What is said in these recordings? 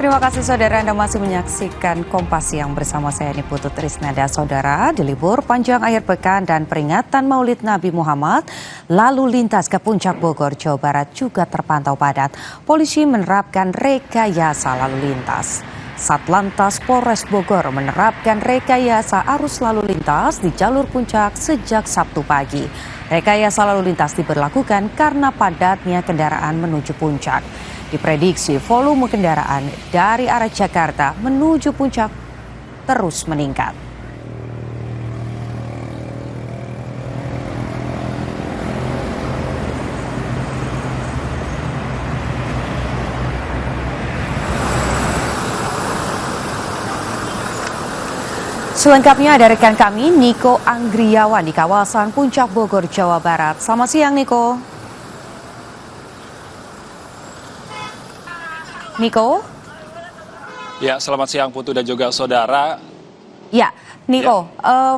Terima kasih saudara, Anda masih menyaksikan Kompas Siang bersama saya Niputu Trisnanda. Saudara, di libur panjang akhir pekan dan peringatan Maulid Nabi Muhammad, lalu lintas ke Puncak Bogor, Jawa Barat juga terpantau padat. Polisi menerapkan rekayasa lalu lintas. Satlantas Polres Bogor menerapkan rekayasa arus lalu lintas di jalur puncak sejak Sabtu pagi. Rekayasa lalu lintas diberlakukan karena padatnya kendaraan menuju puncak. Diprediksi volume kendaraan dari arah Jakarta menuju puncak terus meningkat. Selengkapnya ada rekan kami Niko Anggriawan di kawasan Puncak Bogor, Jawa Barat. Selamat siang Niko. Niko? Ya, selamat siang Putu dan juga saudara. Ya, Niko, ya,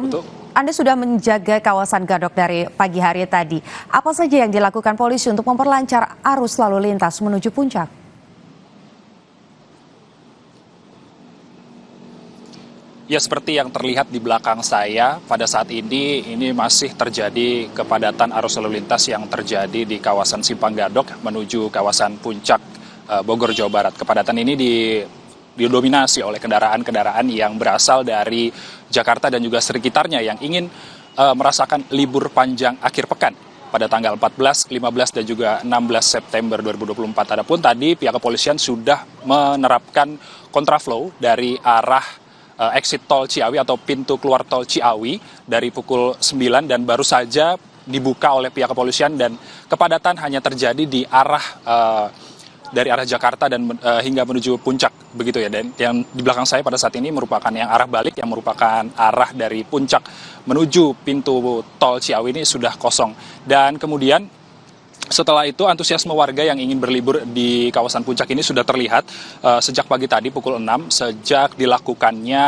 Anda sudah menjaga kawasan Gadok dari pagi hari tadi. Apa saja yang dilakukan polisi untuk memperlancar arus lalu lintas menuju puncak? Ya, seperti yang terlihat di belakang saya, pada saat ini masih terjadi kepadatan arus lalu lintas yang terjadi di kawasan Simpang Gadok menuju kawasan puncak Bogor, Jawa Barat. Kepadatan ini didominasi oleh kendaraan-kendaraan yang berasal dari Jakarta dan juga sekitarnya yang ingin merasakan libur panjang akhir pekan pada tanggal 14, 15, dan juga 16 September 2024. Adapun tadi pihak kepolisian sudah menerapkan kontraflow dari arah exit tol Ciawi atau pintu keluar tol Ciawi dari pukul 9 dan baru saja dibuka oleh pihak kepolisian, dan kepadatan hanya terjadi di arah dari arah Jakarta dan hingga menuju puncak begitu ya. Dan yang di belakang saya pada saat ini merupakan yang arah balik, yang merupakan arah dari puncak menuju pintu tol Ciawi ini sudah kosong. Dan kemudian setelah itu antusiasme warga yang ingin berlibur di kawasan puncak ini sudah terlihat sejak pagi tadi pukul 6 sejak dilakukannya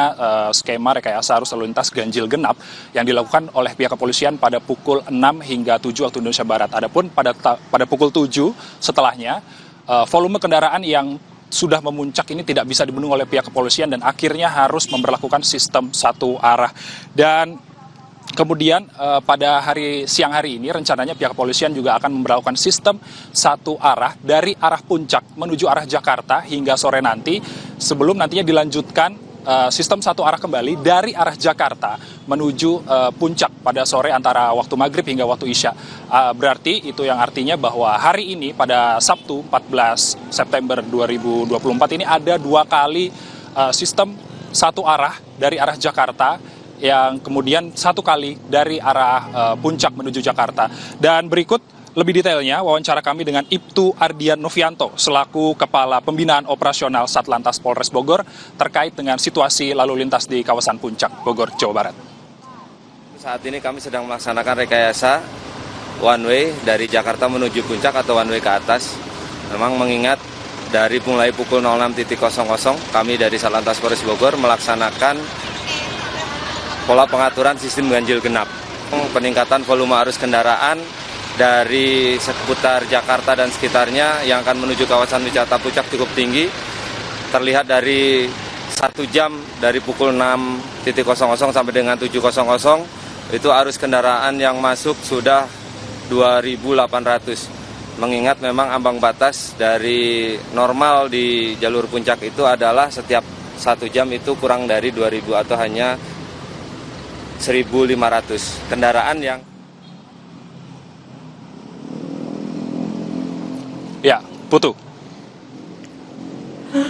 skema rekayasa arus lalu lintas ganjil genap yang dilakukan oleh pihak kepolisian pada pukul 6 hingga 7 waktu Indonesia Barat. Adapun pada pukul 7 setelahnya volume kendaraan yang sudah memuncak ini tidak bisa dibendung oleh pihak kepolisian dan akhirnya harus memberlakukan sistem satu arah. Dan kemudian pada siang hari ini rencananya pihak kepolisian juga akan memberlakukan sistem satu arah dari arah puncak menuju arah Jakarta hingga sore nanti, sebelum nantinya dilanjutkan sistem satu arah kembali dari arah Jakarta menuju puncak pada sore antara waktu maghrib hingga waktu isya. Berarti itu yang artinya bahwa hari ini pada Sabtu 14 September 2024 ini ada dua kali sistem satu arah dari arah Jakarta, yang kemudian satu kali dari arah puncak menuju Jakarta. Dan berikut lebih detailnya wawancara kami dengan Ibtu Ardian Novianto selaku Kepala Pembinaan Operasional Satlantas Polres Bogor terkait dengan situasi lalu lintas di kawasan Puncak Bogor, Jawa Barat. Saat ini kami sedang melaksanakan rekayasa one way dari Jakarta menuju puncak atau one way ke atas. Memang mengingat dari mulai pukul 06.00 kami dari Satlantas Polres Bogor melaksanakan pola pengaturan sistem ganjil genap. Peningkatan volume arus kendaraan dari seputar Jakarta dan sekitarnya yang akan menuju kawasan wisata puncak cukup tinggi. Terlihat dari 1 jam dari pukul 6.00 sampai dengan 7.00 itu arus kendaraan yang masuk sudah 2.800. Mengingat memang ambang batas dari normal di jalur puncak itu adalah setiap 1 jam itu kurang dari 2.000 atau hanya 1.500 kendaraan yang... Ya, Putu.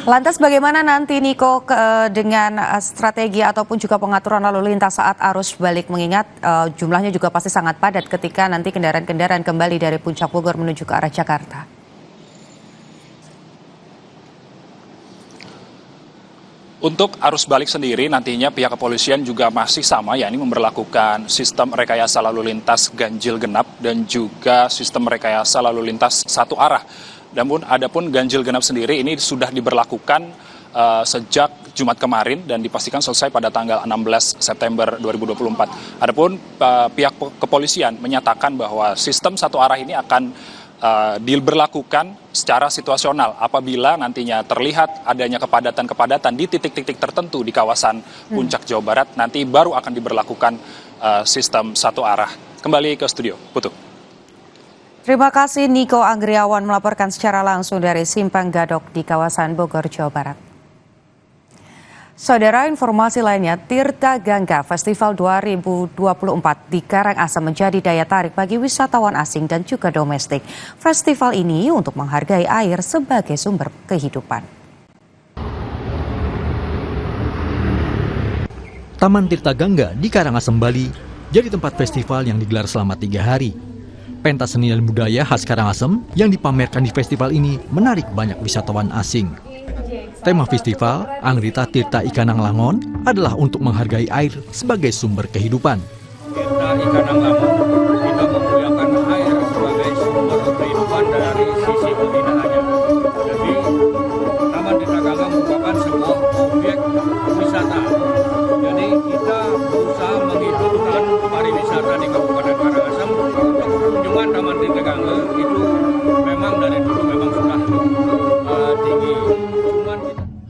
Lantas bagaimana nanti Niko dengan strategi ataupun juga pengaturan lalu lintas saat arus balik, mengingat jumlahnya juga pasti sangat padat ketika nanti kendaraan-kendaraan kembali dari Puncak Bogor menuju ke arah Jakarta? Untuk arus balik sendiri nantinya pihak kepolisian juga masih sama, yakni memberlakukan sistem rekayasa lalu lintas ganjil genap dan juga sistem rekayasa lalu lintas satu arah. Namun adapun ganjil genap sendiri ini sudah diberlakukan sejak Jumat kemarin dan dipastikan selesai pada tanggal 16 September 2024. Adapun pihak kepolisian menyatakan bahwa sistem satu arah ini akan diberlakukan secara situasional apabila nantinya terlihat adanya kepadatan-kepadatan di titik-titik tertentu di kawasan Puncak Jawa Barat, nanti baru akan diberlakukan sistem satu arah. Kembali ke studio, Putu. Terima kasih Niko Anggriawan melaporkan secara langsung dari Simpang Gadok di kawasan Bogor, Jawa Barat. Saudara, informasi lainnya, Tirta Gangga Festival 2024 di Karangasem menjadi daya tarik bagi wisatawan asing dan juga domestik. Festival ini untuk menghargai air sebagai sumber kehidupan. Taman Tirta Gangga di Karangasem, Bali, jadi tempat festival yang digelar selama 3 hari. Pentas seni dan budaya khas Karangasem yang dipamerkan di festival ini menarik banyak wisatawan asing. Tema festival, Angrita Tirta Ikanang Langon, adalah untuk menghargai air sebagai sumber kehidupan. Tirta Ikanang Langon, kita memuliakan air sebagai sumber kehidupan dari sisi pembinaannya. Jadi, Taman Tirta Gangga merupakan sebuah objek wisata. Jadi, kita berusaha menghidupkan pariwisata di Kabupaten Karangasem. Untuk kunjungan Taman Tirta Gangga itu memang dari dulu memang sudah tinggi.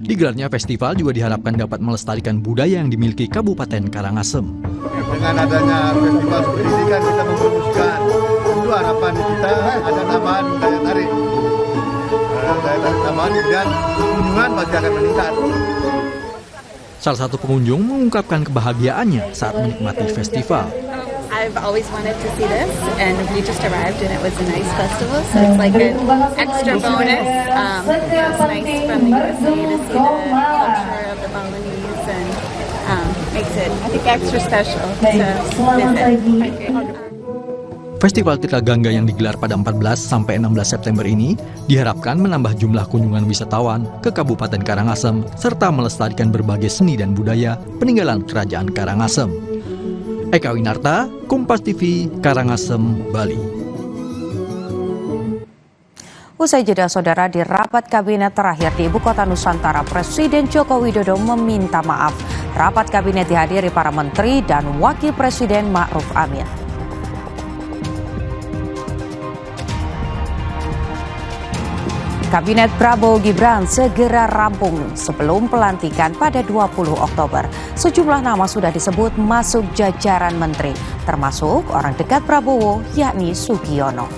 Digelarnya festival juga diharapkan dapat melestarikan budaya yang dimiliki Kabupaten Karangasem. Dengan adanya festival seperti ini kan kita mempromosikan, itu harapan kita ada tambahan daya tarik. Daya tarik tambahan, kemudian kunjungan pasti akan meningkat. Salah satu pengunjung mengungkapkan kebahagiaannya saat menikmati festival. I've always wanted to see this, and we just arrived, and it was a nice festival, so it's like an extra bonus. It's nice from the USA to see the culture of the Balinese, and makes it, I think, extra special to visit. Festival Tirta Gangga yang digelar pada 14 sampai 16 September ini diharapkan menambah jumlah kunjungan wisatawan ke Kabupaten Karangasem serta melestarikan berbagai seni dan budaya peninggalan Kerajaan Karangasem. Eka Winarta, Kompas TV, Karangasem, Bali. Usai jeda, saudara, di rapat kabinet terakhir di Ibu Kota Nusantara, Presiden Joko Widodo meminta maaf. Rapat kabinet dihadiri para menteri dan Wakil Presiden Ma'ruf Amin. Kabinet Prabowo Gibran segera rampung sebelum pelantikan pada 20 Oktober. Sejumlah nama sudah disebut masuk jajaran menteri, termasuk orang dekat Prabowo yakni Sugiono.